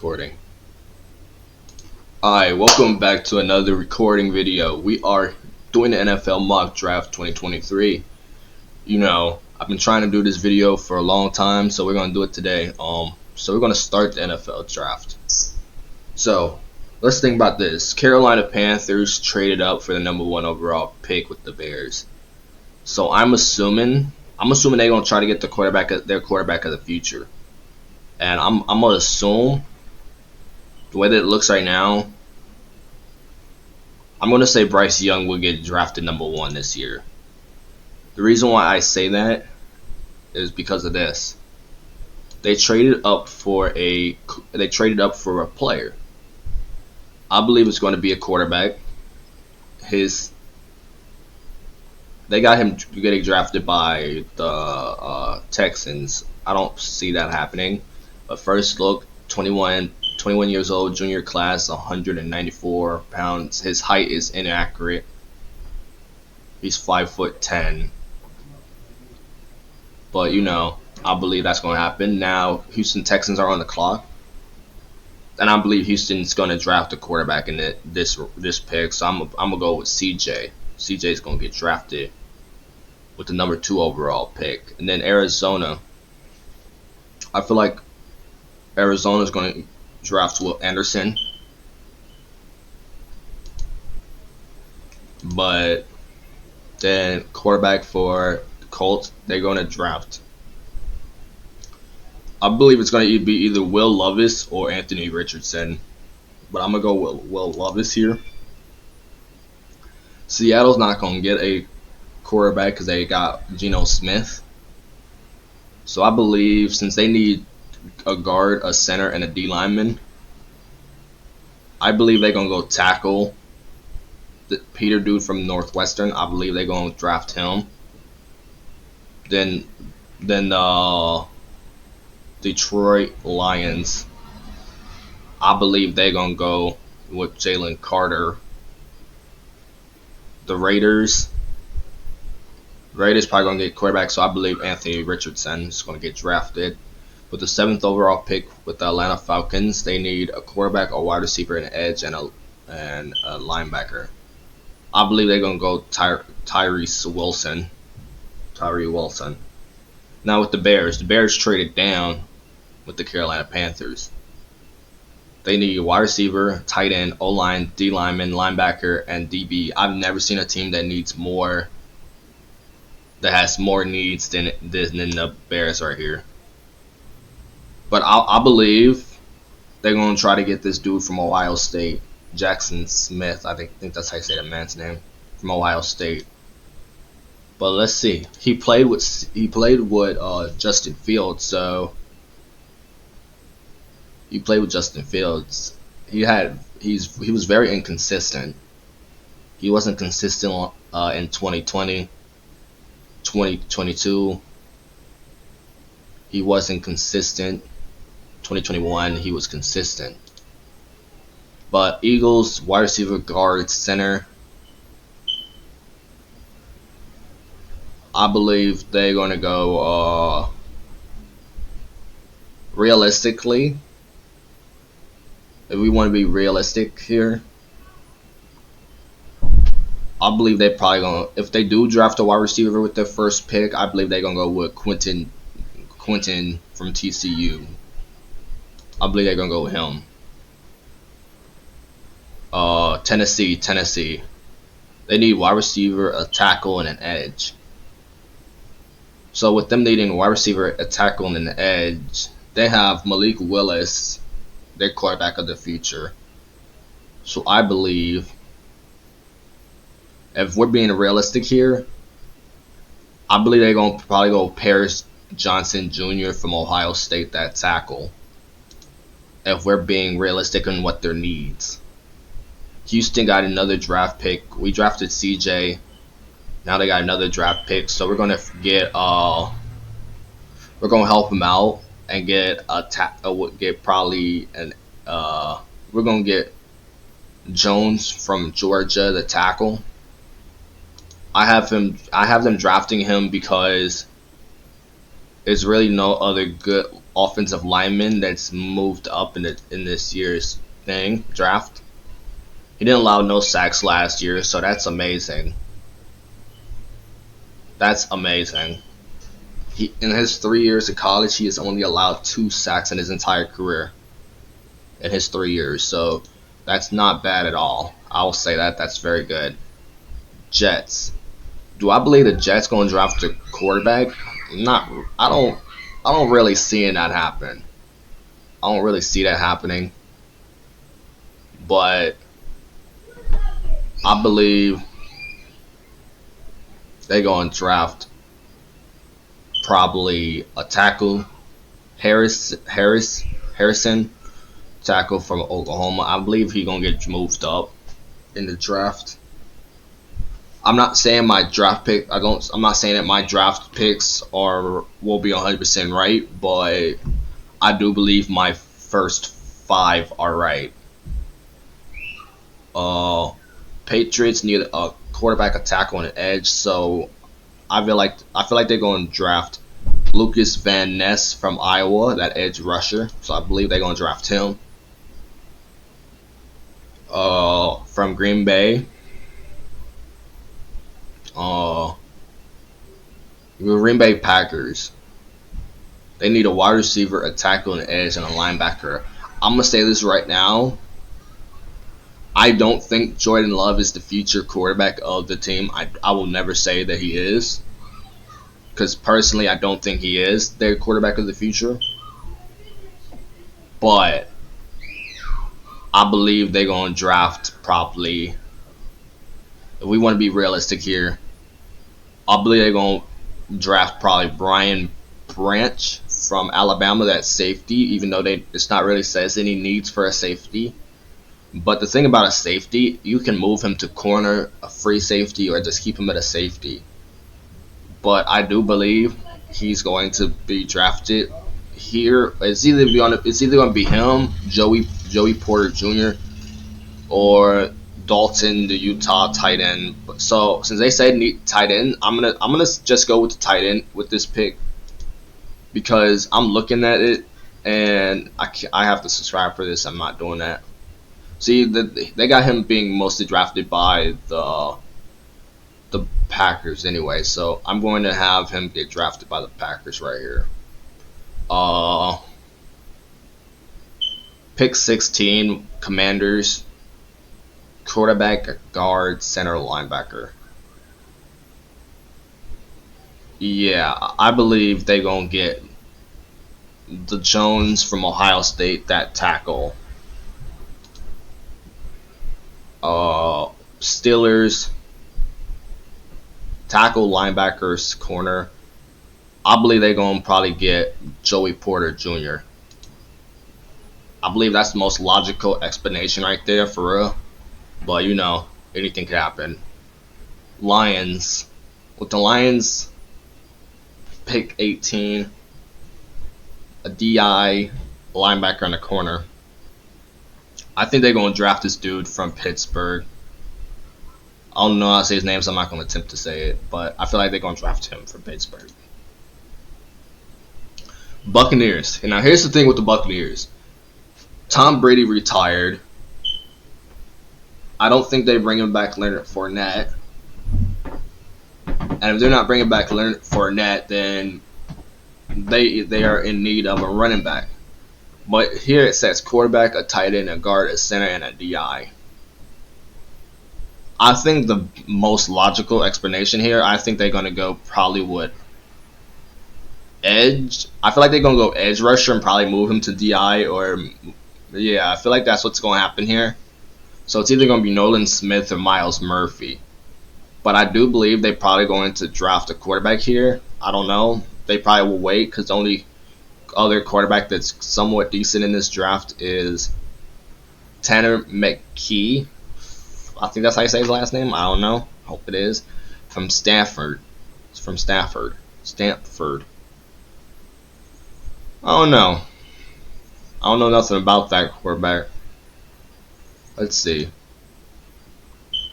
Recording. Alright, welcome back to another recording video. We are doing the NFL mock draft 2023. You know, I've been trying to do this video for a long time, so we're gonna do it today. So we're gonna start the NFL draft. So let's think about this. Carolina Panthers traded up for the #1 overall pick with the Bears. So I'm assuming they're gonna try to get their quarterback of the future. And I'm gonna assume the way that it looks right now, I'm going to say Bryce Young will get drafted #1 this year. The reason why I say that is because of this. They traded up for a player. I believe it's going to be a quarterback. They got him getting drafted by the Texans. I don't see that happening. But first look, 21 years old, junior class, 194 pounds. His height is inaccurate. He's 5'10". But you know, I believe that's going to happen. Now, Houston Texans are on the clock, and I believe Houston's going to draft a quarterback in this pick. So I'm gonna go with CJ. CJ is going to get drafted with the #2 overall pick, and then Arizona. I feel like Arizona's going to draft Will Anderson, but then quarterback for the Colts, they're going to draft, I believe it's going to be either Will Levis or Anthony Richardson, but I'm going to go with Will Levis here. Seattle's not going to get a quarterback because they got Geno Smith. So I believe since they need a guard, a center, and a D lineman, I believe they're going to go tackle the Peter dude from Northwestern. I believe they're going to draft him. Then Detroit Lions, I believe they're going to go with Jalen Carter. The Raiders probably going to get quarterback, so I believe Anthony Richardson is going to get drafted. With the 7th overall pick with the Atlanta Falcons, they need a quarterback, a wide receiver, an edge, and a linebacker. I believe they're going to go Tyree Wilson. Now with the Bears traded down with the Carolina Panthers. They need a wide receiver, tight end, O-line, D lineman, linebacker, and DB. I've never seen a team that has more needs than the Bears right here. But I believe they're going to try to get this dude from Ohio State, Jackson Smith. I think that's how you say that man's name, from Ohio State. But let's see. He played with Justin Fields. So he played with Justin Fields. He was very inconsistent. He wasn't consistent in 2020, 2022. He wasn't consistent. 2021, he was consistent. But Eagles, wide receiver, guard, center, I believe they're going to go realistically. If we want to be realistic here, I believe they probably going to, if they do draft a wide receiver with their first pick, I believe they're going to go with Quentin from TCU. I believe they're going to go with him. Tennessee. They need wide receiver, a tackle, and an edge. So with them needing a wide receiver, a tackle, and an edge, they have Malik Willis, their quarterback of the future. So I believe, if we're being realistic here, I believe they're going to probably go Paris Johnson Jr. from Ohio State, that tackle. If we're being realistic on what their needs. Houston got another draft pick. We drafted CJ. Now they got another draft pick. So we're gonna get we're gonna help them out and get we're gonna get Jones from Georgia, the tackle. I have them drafting him because there's really no other good offensive lineman that's moved up in this year's draft. He didn't allow no sacks last year, so that's amazing. That's amazing. In his 3 years of college, he has only allowed 2 sacks in his entire career. In his 3 years, so that's not bad at all. I will say that that's very good. Jets. Do I believe the Jets going to draft a quarterback? Not. I don't really see that happen. I don't really see that happening. But I believe they're going to draft probably a tackle, Harrison, tackle from Oklahoma. I believe he's gonna get moved up in the draft. I'm not saying my draft pick. I'm not saying that my draft picks will be 100% right, but I do believe my first 5 are right. Patriots need a quarterback, a tackle, and an edge. So I feel like they're going to draft Lucas Van Ness from Iowa, that edge rusher. So I believe they're going to draft him. From Green Bay, Green Bay Packers. They need a wide receiver, a tackle, an edge, and a linebacker. I'm gonna say this right now. I don't think Jordan Love is the future quarterback of the team. I will never say that he is, because personally I don't think he is their quarterback of the future. But I believe they're going to draft probably, if we want to be realistic here, I believe they're going to draft probably Brian Branch from Alabama, that safety, even though it's not really says any needs for a safety. But the thing about a safety, you can move him to corner, a free safety, or just keep him at a safety. But I do believe he's going to be drafted here. It's either going to be him, Joey Porter Jr., or Dalton, the Utah tight end. So since they said need tight end, I'm gonna just go with the tight end with this pick, because I'm looking at it and I have to subscribe for this. I'm not doing that. See, they got him being mostly drafted by the Packers anyway, so I'm going to have him get drafted by the Packers right here. Pick 16, Commanders. Quarterback, guard, center, linebacker. Yeah, I believe they're going to get the Jones from Ohio State, that tackle. Steelers, tackle, linebackers, corner. I believe they're going to probably get Joey Porter Jr. I believe that's the most logical explanation right there, for real. But you know, anything could happen. Lions. With the Lions, pick 18, a DI, linebacker in the corner. I think they're going to draft this dude from Pittsburgh. I don't know how to say his name, so I'm not going to attempt to say it. But I feel like they're going to draft him from Pittsburgh. Buccaneers. And now here's the thing with the Buccaneers. Tom Brady retired. I don't think they bring him back Leonard Fournette. And if they're not bringing back Leonard Fournette, then they are in need of a running back. But here it says quarterback, a tight end, a guard, a center, and a DI. I think the most logical explanation here, I think they're going to go probably with edge. I feel like they're going to go edge rusher and probably move him to DI, or yeah, I feel like that's what's going to happen here. So it's either going to be Nolan Smith or Myles Murphy. But I do believe they're probably going to draft a quarterback here. I don't know. They probably will wait, because the only other quarterback that's somewhat decent in this draft is Tanner McKee. I think that's how you say his last name. I don't know. Hope it is. From Stanford. It's from Stanford. Stanford. I don't know. I don't know nothing about that quarterback. Let's see.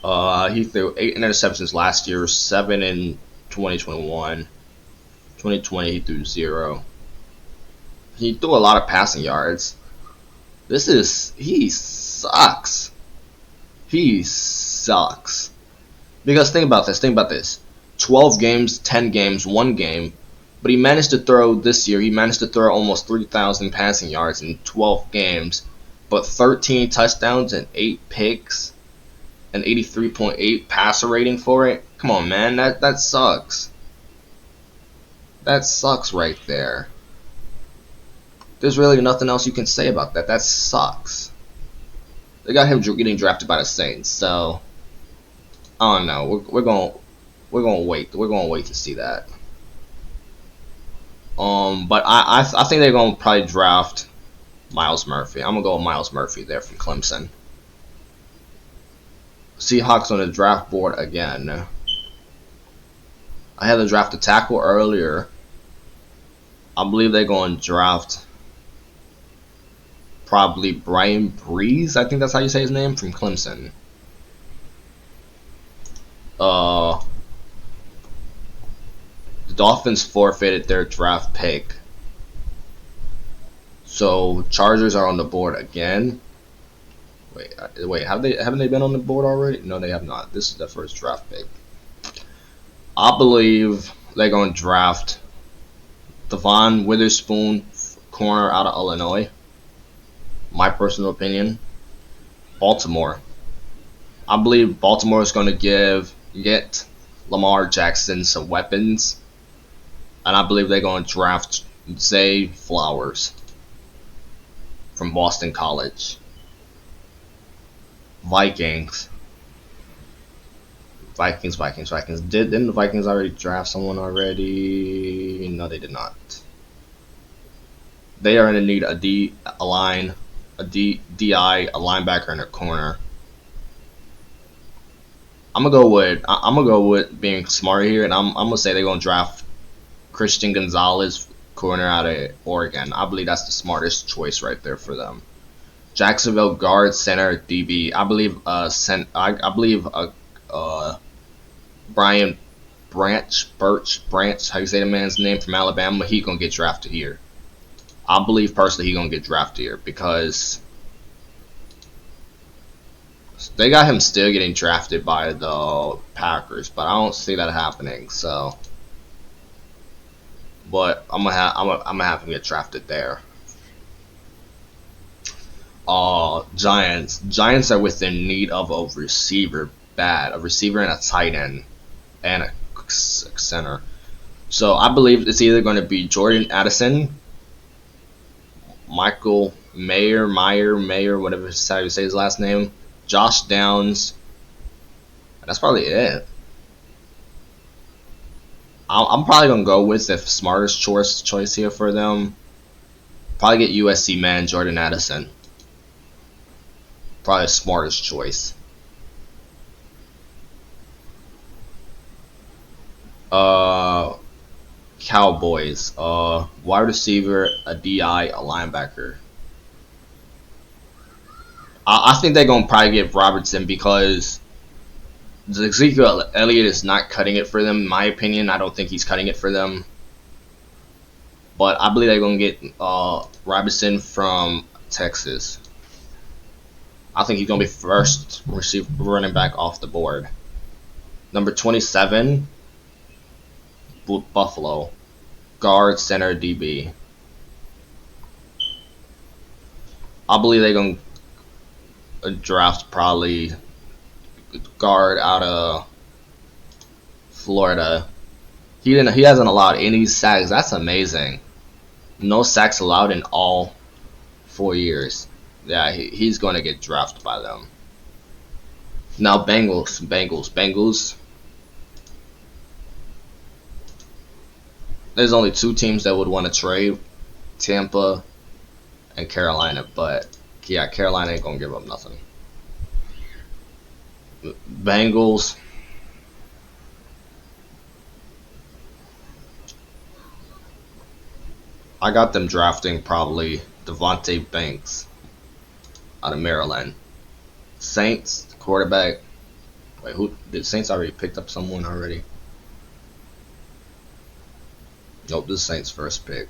He threw 8 interceptions last year, 7 in 2021. 2020 he threw 0. He threw a lot of passing yards. He sucks. He sucks. Because think about this. 12 games, 10 games, 1 game. But he managed to throw this year, he managed to throw almost 3,000 passing yards in 12 games. But 13 touchdowns and 8 picks. An 83.8 passer rating for it. Come on, man. That sucks. That sucks right there. There's really nothing else you can say about that. That sucks. They got him getting drafted by the Saints, so I don't know. We're gonna wait. We're gonna wait to see that. But I think they're gonna probably draft Myles Murphy. I'm gonna go with Myles Murphy there from Clemson. Seahawks on the draft board again. I had to draft a tackle earlier. I believe they're going to draft probably Brian Breeze. I think that's how you say his name, from Clemson. The Dolphins forfeited their draft pick, so Chargers are on the board again. Wait, haven't they been on the board already? No, they have not. This is the first draft pick. I believe they're going to draft Devon Witherspoon, corner out of Illinois. My personal opinion. Baltimore. I believe Baltimore is going to get Lamar Jackson some weapons, and I believe they're going to draft Zay Flowers from Boston College. Vikings. Didn't the Vikings already draft someone already? No, they did not. They are in need of DI, a linebacker, and a corner. I'm gonna go with being smart here, and I'm gonna say they're gonna draft Christian Gonzalez, corner out of Oregon. I believe that's the smartest choice right there for them. Jacksonville guard, center, DB. I believe Brian Branch, how you say the man's name, from Alabama, he gonna get drafted here. I believe personally he gonna get drafted here because they got him still getting drafted by the Packers, but I don't see that happening. So, but I'm gonna have him get drafted there. Giants are within need of a receiver, a receiver and a tight end, and a center. So I believe it's either going to be Jordan Addison, Michael Mayer, whatever how you say his last name, Josh Downs. That's probably it. I'm probably gonna go with the smartest choice here for them. Probably get USC man Jordan Addison. Probably the smartest choice. Cowboys. Wide receiver, a DI, a linebacker. I think they're gonna probably get Robertson because Ezekiel Elliott is not cutting it for them. In my opinion, I don't think he's cutting it for them. But I believe they're gonna get Robertson from Texas. I think he's gonna be first running back off the board. Number 27, Buffalo, guard, center, DB. I believe they're gonna draft probably guard out of Florida. He hasn't allowed any sacks. That's amazing. No sacks allowed in all 4 years. Yeah, he's going to get drafted by them. Now Bengals. There's only 2 teams that would want to trade, Tampa and Carolina. But yeah, Carolina ain't gonna give up nothing. Bengals. I got them drafting probably Devontae Banks out of Maryland. Saints, quarterback. Wait, who did Saints already picked up someone already? Nope, this is Saints' first pick.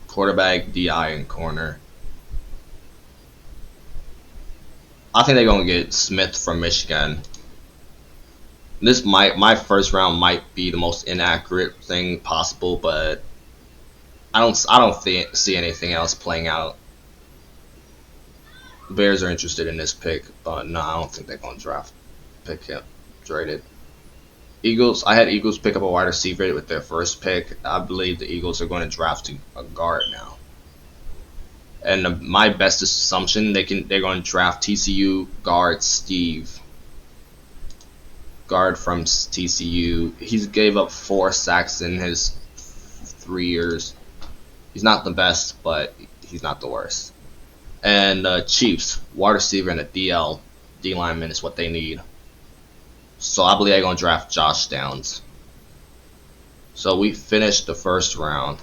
Quarterback, DI, and corner. I think they're gonna get Smith from Michigan. This my first round might be the most inaccurate thing possible, but I don't see anything else playing out. Bears are interested in this pick, but no, I don't think they're gonna pick him, trade it. Eagles. I had Eagles pick up a wide receiver with their first pick. I believe the Eagles are going to draft a guard now. And my best assumption, they're going to draft TCU guard Steve. Guard from TCU. He gave up 4 sacks in his 3 years. He's not the best, but he's not the worst. And Chiefs, wide receiver and a D lineman is what they need. So I believe they're going to draft Josh Downs. So we finished the first round.